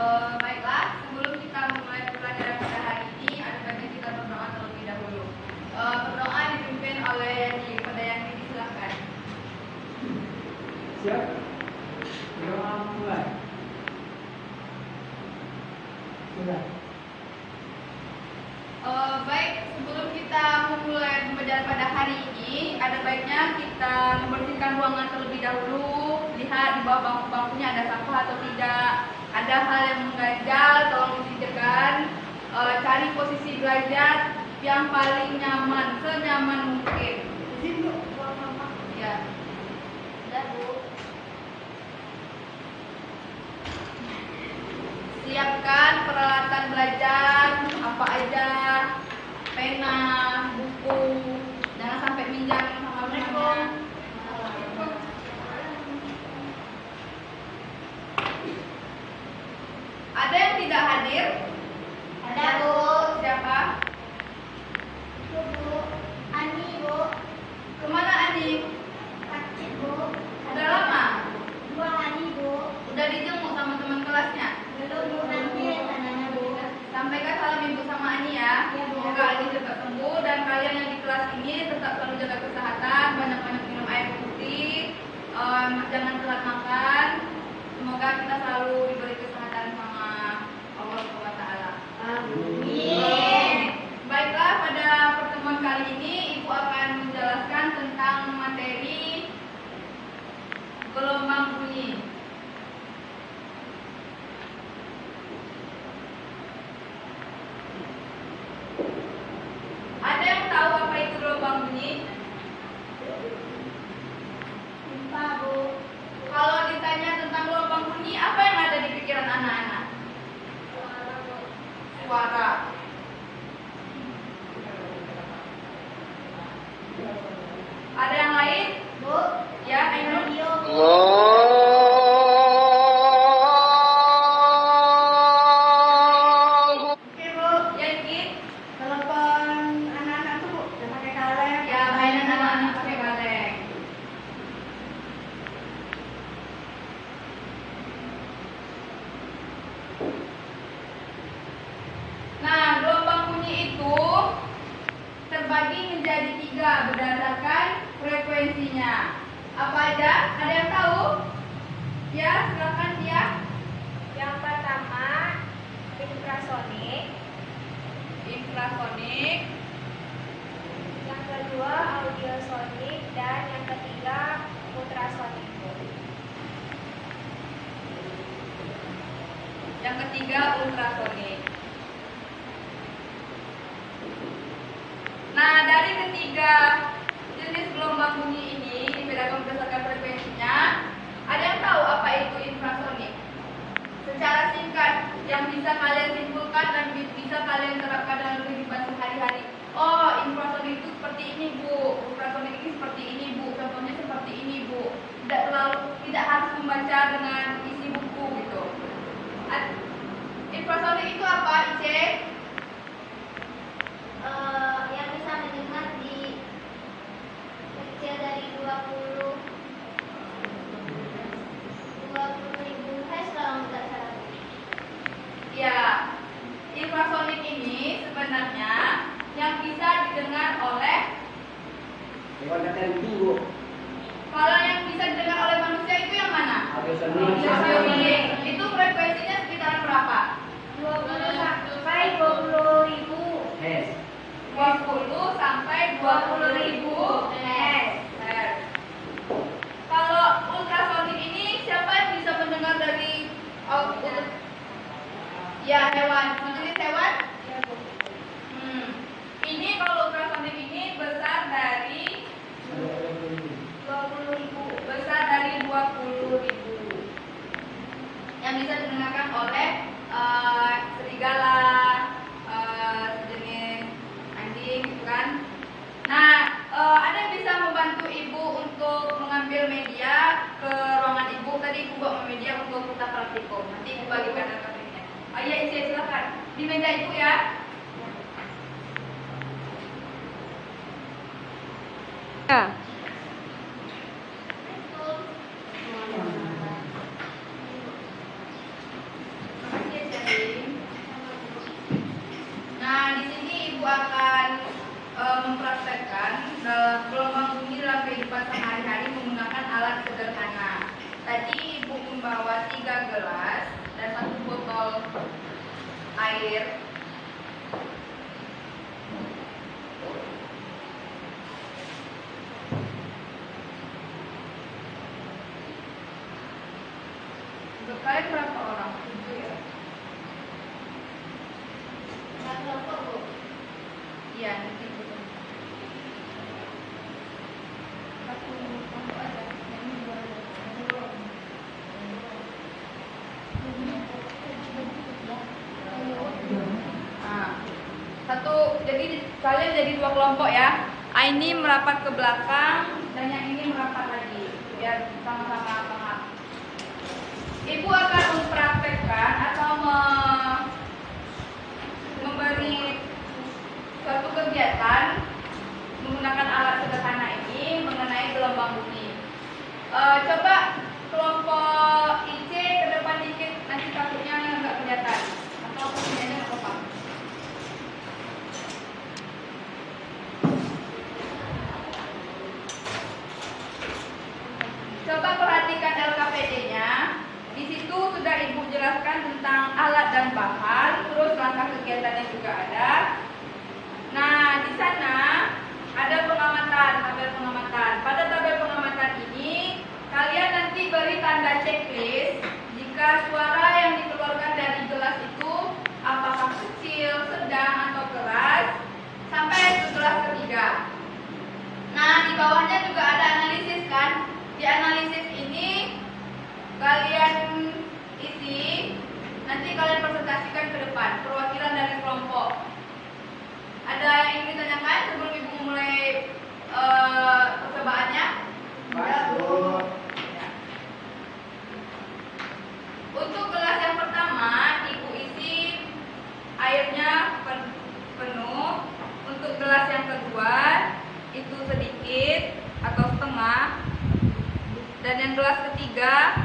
Baiklah, sebelum kita memulai pelajaran pada hari ini, ada baiknya kita berdoa terlebih dahulu. Berdoa dipimpin oleh Yanti. Pada Yanti, silakan. Siap? Berdoa mulai. Sudah. Baik, sebelum kita memulai pembelajaran pada hari ini, ada baiknya kita membersihkan ruangan terlebih dahulu. Lihat di bawah bangku-bangkunya ada sampah atau tidak. Ada hal yang mengganjal, tolong disingkirkan. Cari posisi belajar yang paling nyaman, senyaman mungkin. Izin Bu, buang sampah. Ya. Sudah Bu. Siapkan peralatan belajar, apa aja, pena, buku, jangan sampai minjam sama temannya. Ada yang tidak hadir? Ada Bu. Siapa? Itu Bu. Ani Bu. Kemana Adi? Sakit Bu. Udah lama? 2 hari Bu. Udah dijenguk sama teman kelasnya? Belum Bu, nanti tanahnya Bu. Sampaikan salam ibu sama Ani ya. Iya, Bu. Semoga Ani cepat sembuh dan kalian yang di kelas ini tetap selalu jaga kesehatan, banyak-banyak minum air putih, jangan telat makan. Semoga kita selalu diberi kesehatan sama Allah SWT. Amin. Baiklah, pada pertemuan kali ini Ibu akan menjelaskan tentang materi gelombang bunyi. Ada yang tahu apa itu gelombang bunyi? Lupa Bu. Kalau ditanya tentang gelombang bunyi, apa yang ada di pikiran anak-anak? Suara Bu. Suara. Ada yang lain? Bu. Ya, Ainul. Radio Bu. Oke Bu, Yanti. Telepon anak-anak tuh Bu, udah pakai kaleng. Ya, mainan anak-anak pakai kaleng. Nah, gelombang bunyi itu terbagi menjadi 3 berdasarkan frekuensinya. Apa aja? Ada yang tahu? Ya, silakan ya. Yang pertama infrasonik, Infrasonik, yang kedua audiosonik, dan yang ketiga ultrasonik Bu. yang ketiga ultrasonik. Nah, dari ketiga jenis gelombang bunyi ini dibedakan berdasarkan frekuensinya. Ada yang tahu apa itu infrasonik? Secara singkat, yang bisa kalian simpulkan dan bisa kalian terapkan dalam kehidupan sehari-hari. Oh, infrasonik itu seperti ini Bu, ultrasonik ini seperti ini Bu, contohnya seperti ini Bu. Tidak harus membaca dengan isi buku gitu. Infrasonik itu apa, Ice? Yang bisa mendengar di kecil dari 20.000 Hz kalau nggak salah. Ya, infrasonik ini sebenarnya yang bisa didengar oleh, kalau yang bisa didengar oleh manusia itu yang mana? Audiosonik. Itu frekuensinya sekitaran berapa? 20 sampai 20.000 20 sampai 20.000 Hz. Kalau ultrasonik ini siapa yang bisa mendengar dari ya, hewan, sejenis hewan? Ini kalau ultrasonik ini besar dari 20.000. besar dari 20.000 yang bisa didengarkan oleh serigala, sejenis anjing gitu kan. Nah, ada yang bisa membantu ibu untuk mengambil media ke ruangan ibu. Tadi ibu bawa media untuk kita praktikum. Nanti ibu bagikan praktiknya. Iya, Ice, silakan di meja ibu ya. Ya. Makasih air. Untuk kalian berapa orang? 7 ya? Iya, nanti kita. Satu kelompok aja. Yang ini dua aja. Nah, satu, jadi kalian jadi 2 kelompok ya. Ini merapat ke belakang dan yang ini merapat lagi biar sama-sama paham. Ibu akan mempraktekkan atau memberi suatu kegiatan menggunakan alat sederhana ini mengenai gelombang bumi. Coba kelompok IC ke depan dikit, nanti takutnya nggak kelihatan atau posisinya nggak apa-apa. Coba perhatikan LKPD-nya. Di situ sudah Ibu jelaskan tentang alat dan bahan, terus langkah kegiatannya juga ada. Nah, di sana ada pengamatan, tabel pengamatan. Pada tabel pengamatan ini, kalian nanti beri tanda checklist jika suara yang dikeluarkan dari gelas itu apakah kecil, sedang, atau keras, sampai ke gelas ketiga. Nah, di bawahnya juga ada analisis kan? Di analisis ini kalian isi, nanti kalian presentasikan ke depan perwakilan dari kelompok. Ada yang ingin ditanyakan sebelum Ibu mulai percobaannya? Masuk. Ya. Untuk gelas yang pertama, Ibu isi airnya penuh. Untuk gelas yang kedua, itu sedikit atau setengah. Dan yang gelas ketiga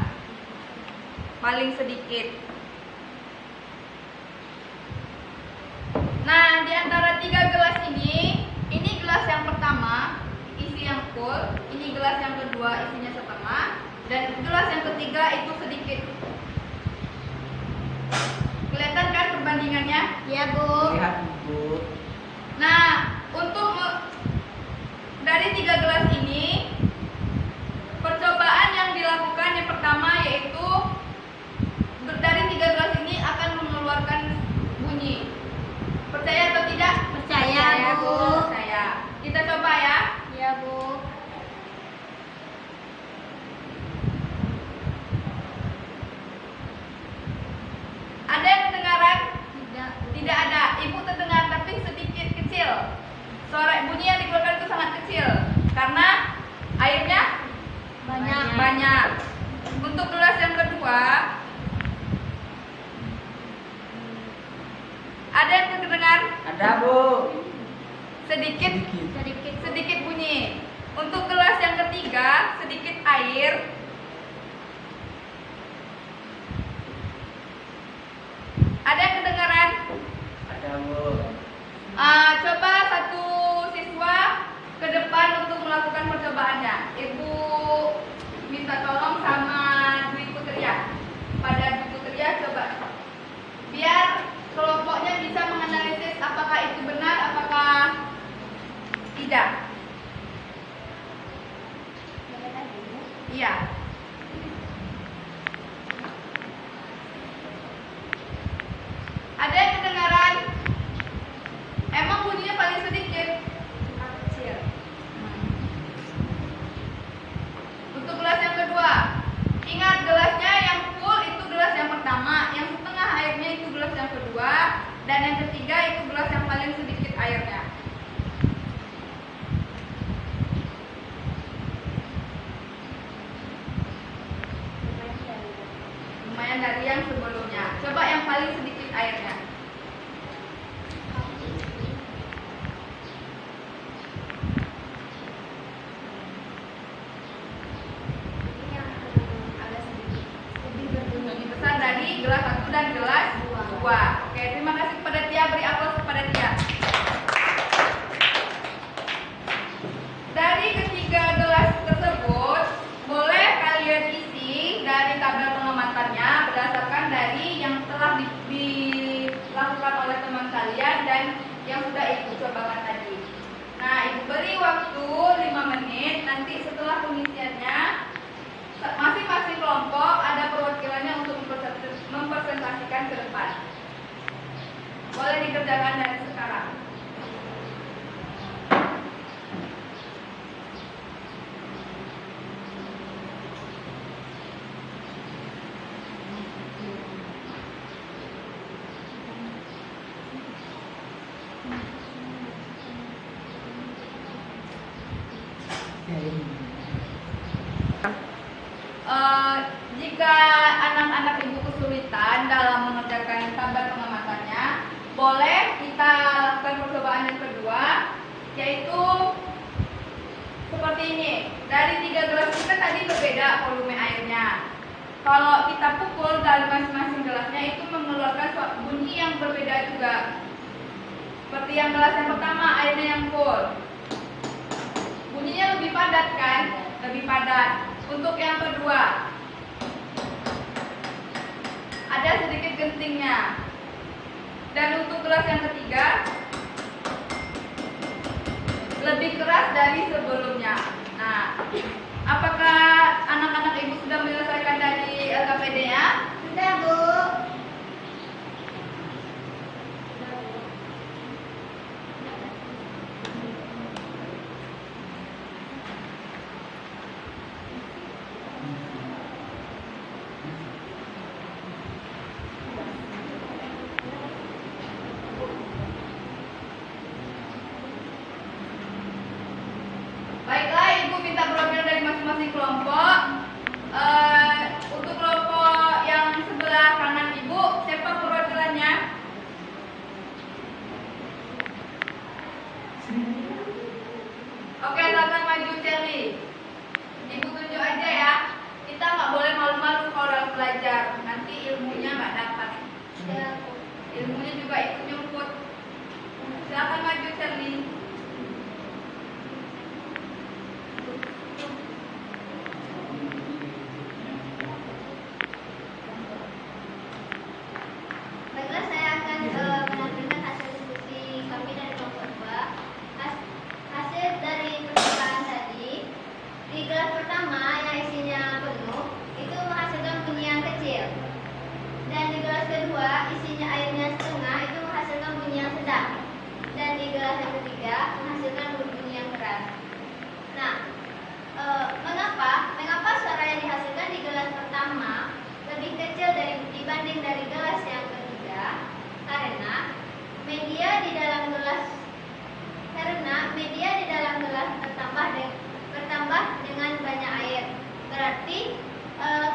paling sedikit. Nah, di antara 3 gelas ini gelas yang pertama isi yang full, ini gelas yang kedua isinya setengah, dan gelas yang ketiga itu sedikit. Kelihatan kan perbandingannya? Iya, Bu. Lihat Bu. Nah, untuk dari 3 gelas ini, percobaan yang dilakukan yang pertama yaitu dari 3 gelas ini akan mengeluarkan bunyi. Percaya atau tidak? Percaya, Bu. Percaya. Kita coba ya. Iya, Bu. Ada yang kedengaran? Tidak. Tidak ada. Ibu terdengar tapi sedikit kecil. Suara bunyi yang dikeluarkan itu sangat kecil karena airnya banyak. Untuk gelas yang kedua, ada yang terdengar? Ada Bu. Sedikit Sedikit. bunyi. Untuk gelas yang ketiga, sedikit air. Ada yang kedengaran? Ada Bu. Coba satu siswa ke depan untuk melakukan percobaannya. Ibu minta tolong sama Dwi Putria. Pada Dwi Putria coba. Biar kelompoknya bisa menganalisis apakah itu benar, apakah tidak. Iya. Ada yang kedengaran? Emang bunyinya paling sedikit? Kecil. Untuk gelas yang kedua, ingat gelasnya yang full itu gelas yang pertama, yang setengah airnya itu gelas yang kedua, dan yang ketiga itu gelas yang paling sedikit airnya. Lumayan dari yang sebelumnya. Coba yang paling sedikit airnya. Lebih besar dari gelas 1 dan gelas 2. Oke, terima kasih kepada Tia. Beri aplaus kepada Tia. Dari ketiga gelas tersebut, boleh kalian isi dari tabel pengamatannya berdasarkan dari yang telah dilakukan yang sudah ibu cobakan tadi. Nah, ibu beri waktu 5 menit. Nanti setelah pengisiannya, masing-masing kelompok ada perwakilannya untuk mempresentasikan ke depan. Boleh dikerjakan dari sekarang. Jika anak-anak ibu kesulitan dalam mengerjakan tabel pengamatannya, boleh kita lakukan percobaan yang kedua, yaitu seperti ini. Dari 3 gelas kita tadi berbeda volume airnya. Kalau kita pukul dari masing-masing gelasnya itu mengeluarkan suatu bunyi yang berbeda juga. Seperti yang gelas yang pertama airnya yang full, bunyinya lebih padat kan? Lebih padat. Untuk yang kedua, ada sedikit gentingnya. Dan untuk gelas yang ketiga, lebih keras dari sebelumnya. Nah, apakah anak-anak ibu sudah menyelesaikan dari LKPD-nya? Sudah, Bu. Baiklah, ibu minta perwakilan dari masing-masing kelompok. Untuk kelompok yang sebelah kanan ibu, siapa perwakilannya? Oke, silakan maju Cherly. Ibu tunjuk aja ya. Kita nggak boleh malu-malu kalau belajar. Nanti ilmunya nggak dapat. Ilmunya juga ikut nyumput. Silakan maju Cherly. Baiklah, saya akan menampilkan hasil diskusi kami dari kelompok 2. Hasil dari percobaan tadi, di gelas pertama yang isinya penuh itu menghasilkan bunyi yang kecil, dan di gelas kedua isinya airnya setengah itu menghasilkan bunyi yang sedang, dan di gelas yang ketiga menghasilkan bunyi yang keras. Nah, mengapa suara yang dihasilkan di gelas pertama lebih kecil dibanding dari gelas yang ketiga? Karena media di dalam gelas bertambah dengan banyak air. Berarti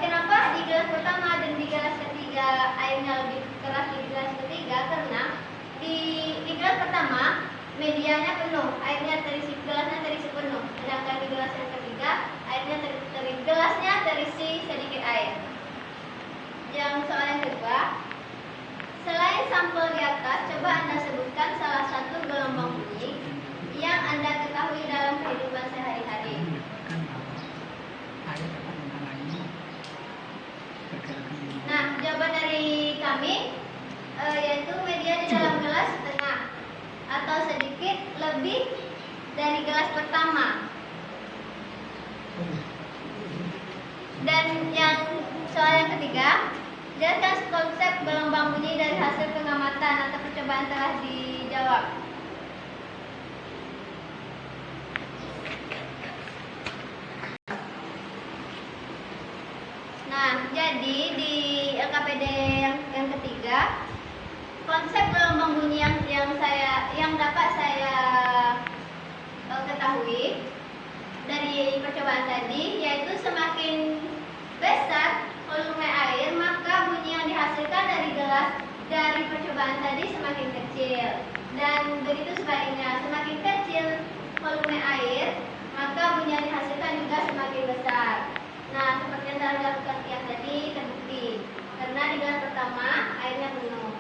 kenapa di gelas pertama dan di gelas ketiga airnya lebih keras di gelas ketiga? Karena di gelas pertama medianya penuh, gelasnya terisi penuh. Sedangkan di gelas yang ketiga gelasnya terisi sedikit air. Yang soal yang kedua, selain sampel di atas, coba Anda sebutkan salah satu gelombang bunyi yang Anda ketahui dalam kehidupan sehari-hari. Nah, jawaban dari kami yaitu media di dalam gelas setengah atau sedikit lebih dari gelas pertama. Dan yang soal yang ketiga, jelaskan konsep gelombang bunyi dari hasil pengamatan atau percobaan telah dijawab. Nah, jadi di LKPD yang ketiga, konsep gelombang bunyi yang dapat saya ketahui dari percobaan tadi, yaitu semakin besar volume air, maka bunyi yang dihasilkan dari percobaan tadi semakin kecil. Dan begitu sebaliknya, semakin kecil volume air, maka bunyi yang dihasilkan juga semakin besar. Nah, seperti yang telah dilakukan yang tadi terbukti. Karena di gelas pertama airnya penuh,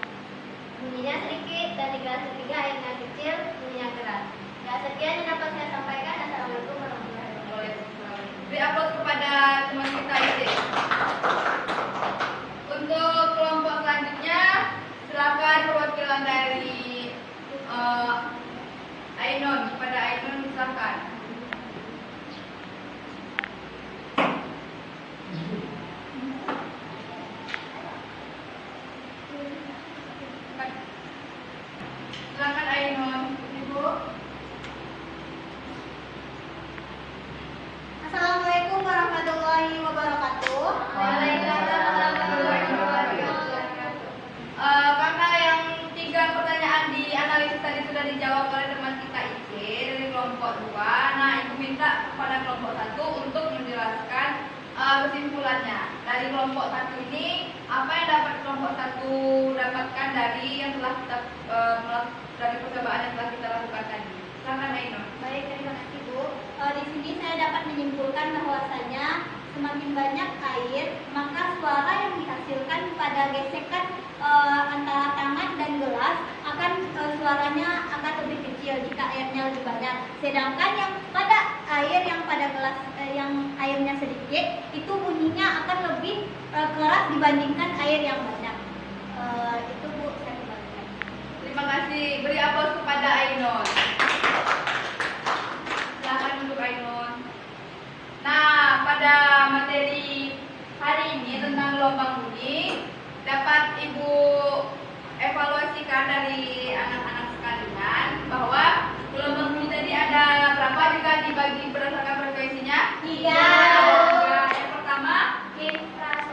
bunyinya sedikit, dan di gelas ketiga airnya kecil, bunyinya keras. Ya, sekian yang dapat saya sampaikan. Assalamualaikum warahmatullahi wabarakatuh. Beri aplaus kepada teman kita ini. Untuk kelompok selanjutnya, silakan perwakilan dari sudah dijawab oleh teman kita IC dari kelompok 2. Nah, Ibu minta kepada kelompok 1 untuk menjelaskan kesimpulannya. Dari kelompok 1 ini, apa yang dapat kelompok 1 dapatkan dari yang telah kita dari percobaan yang telah kita lakukan tadi? Silakan Ainun. Baik, terima kasih Bu. Di sini saya dapat menyimpulkan bahwasanya semakin banyak air, maka suara yang dihasilkan pada gesekan antara tangan dan gelas akan suaranya akan lebih kecil jika airnya lebih banyak. Sedangkan yang pada air yang pada gelas yang airnya sedikit itu bunyinya akan lebih keras dibandingkan air yang banyak. Itu Bu, saya kembalikan. Terima kasih. Beri aplaus kepada Ainun. Silakan untuk Ainun. Nah, pada materi hari ini tentang gelombang bunyi dapat Ibu evaluasikan dari anak-anak sekalian bahwa gelombang bunyi tadi ada berapa jika dibagi berdasarkan frekuensinya? 3. Yang pertama,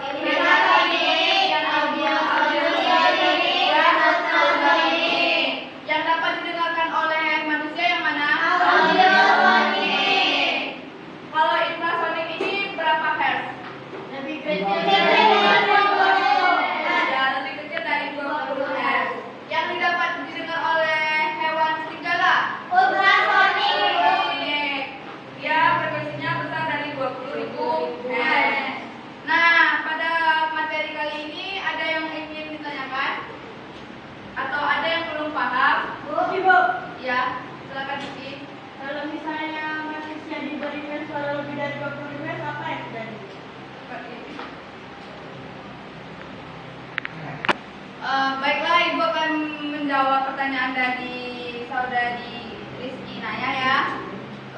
Infrasonik, yang audio, dan ultrasonik. Yang dapat didengarkan oleh manusia yang mana? audiofonik. Kalau infrasonik ini berapa hertz? Lebih kecil Ya, lebih kecil dari 20 hertz. Yang didapat didengar oleh hewan serigala? ultrasonik. Ya, frekuensinya besar dari 20.000 hertz. Nah, pada materi kali ini ada yang ingin ditanyakan? Atau ada yang belum paham? Ibu, Ya, silakan Diki. kalau misalnya manusia diberikan suara lebih dari 20 Hz, apa yang terjadi? Seperti ini. Baiklah, Ibu akan menjawab pertanyaan dari saudari Rizky Naya ya.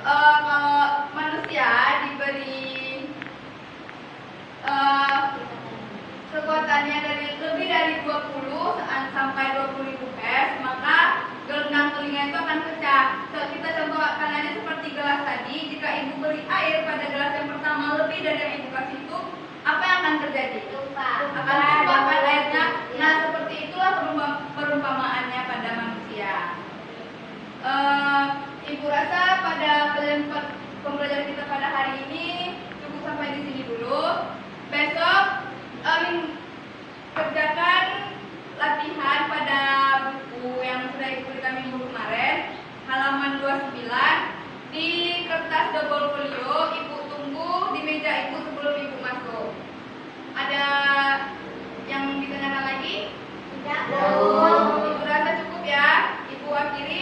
Kalau manusia diberi kekuatannya dari lebih dari 20 sampai 20.000 Hz, maka gelembang telinga itu akan pecah. Kita contohkan aja seperti gelas tadi. Jika Ibu beri air pada gelas yang pertama lebih dari yang Ibu kasih itu, apa yang akan terjadi? Akan tumpahkan airnya. Nah, seperti itulah perumpamaannya pada manusia. Ibu rasa pada pembelajaran kita pada hari ini cukup sampai di sini dulu. Besok kerjakan latihan pada buku yang sudah Ibu berikan minggu kemarin, halaman 29 di kertas double folio. Ibu tunggu di meja Ibu sebelum Ibu masuk. Ada yang ditanyakan lagi? Tidak. Ibu rasa cukup ya. Ibu akhiri.